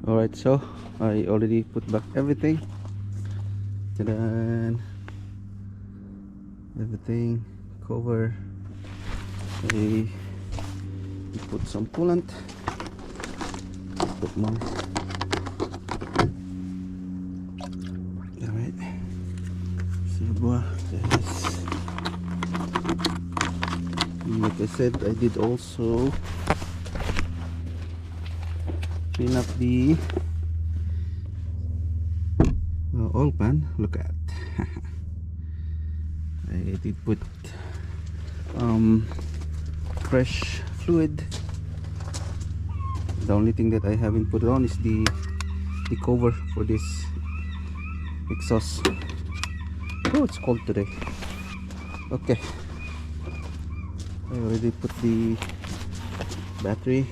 Alright, so I already put back everything. Ta-da! Everything cover. I put some coolant. Put more. Alright. So this. Like I said, I did also clean up the oil pan. Look at I did put fresh fluid. The only thing that I haven't put on is the cover for this exhaust. Oh, it's cold today. Okay, I already put the battery.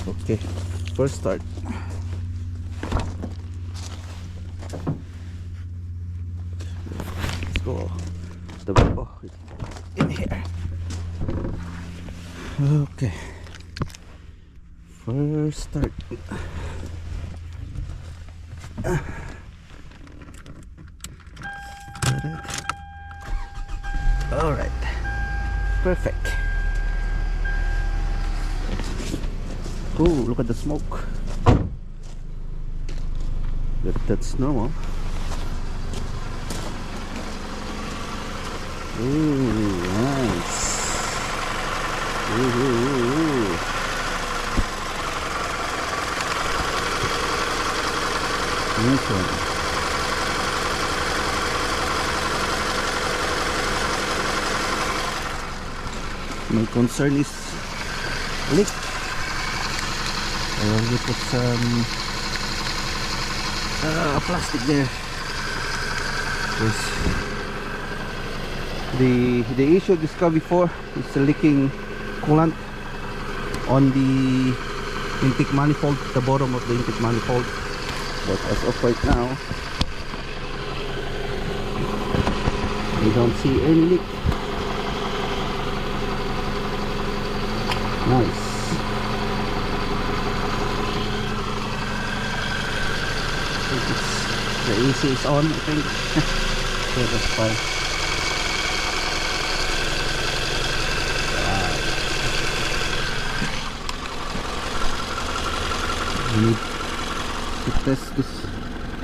Okay, first start. Let's go. In here. Okay, first start. All right, perfect. Oh, look at the smoke. That's normal. Ooh, nice. Ooh. Nice one. My concern is leak. I already put some plastic there. The issue discovered before is the leaking coolant on the intake manifold, the bottom of the intake manifold. But as of right now, we don't see any leak. Nice. The AC is on, I think. So that's fine. We need to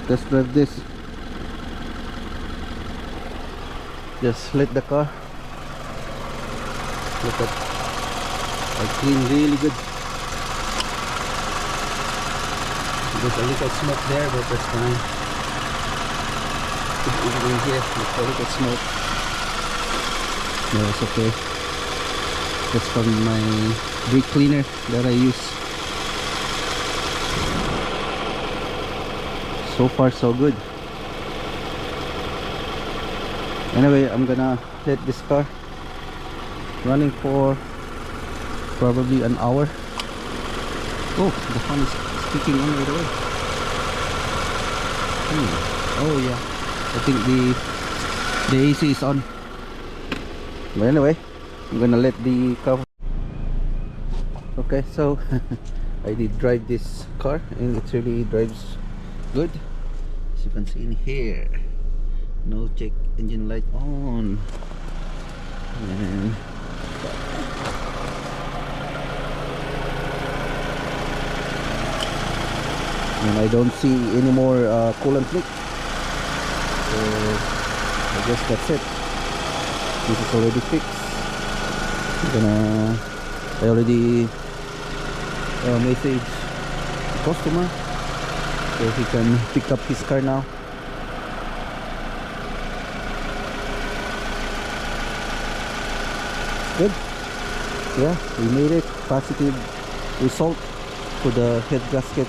test drive this. Just let the car. Look at, I clean really good. There's a little smoke there, but that's fine. Even in here, there's a little smoke. No, it's okay. That's from my brake cleaner that I use. So far so good. Anyway, I'm gonna let this car running for probably an hour. Oh, the fan is kicking on right away. Oh yeah, I think the AC is on. But anyway, I'm gonna let the car. Okay, so I did drive this car and it really drives good. As you can see in here, no check engine light on, and I don't see any more coolant leak. So I guess that's it. This is already fixed. I already message the customer so he can pick up his car now. Good. Yeah, we made it. Positive result for the head gasket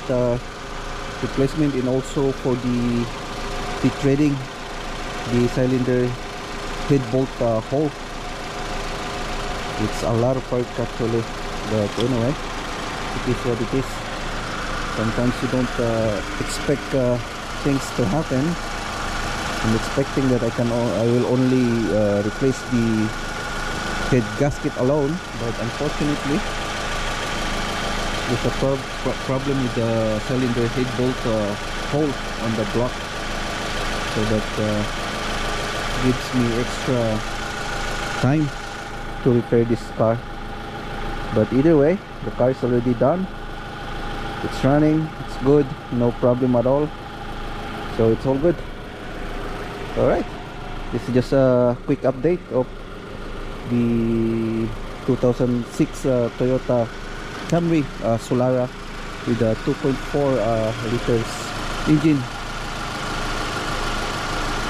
replacement, and also for the threading the cylinder head bolt hole. It's a lot of work actually, but anyway, it is what it is. Sometimes you don't expect things to happen. I'm expecting that I will only replace the head gasket alone, but unfortunately there's a problem with the cylinder head bolt hole on the block, so that gives me extra time to repair this car. But either way, the car is already done. It's running, it's good, no problem at all, so it's all good. Alright, this is just a quick update of the 2006 Toyota Camry Solara with a 2.4 liters engine.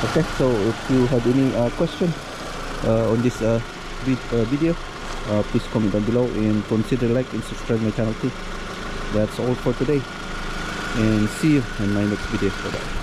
Okay, so if you have any question on this video, please comment down below and consider like and subscribe my channel too. That's all for today, and see you in my next video. Bye bye.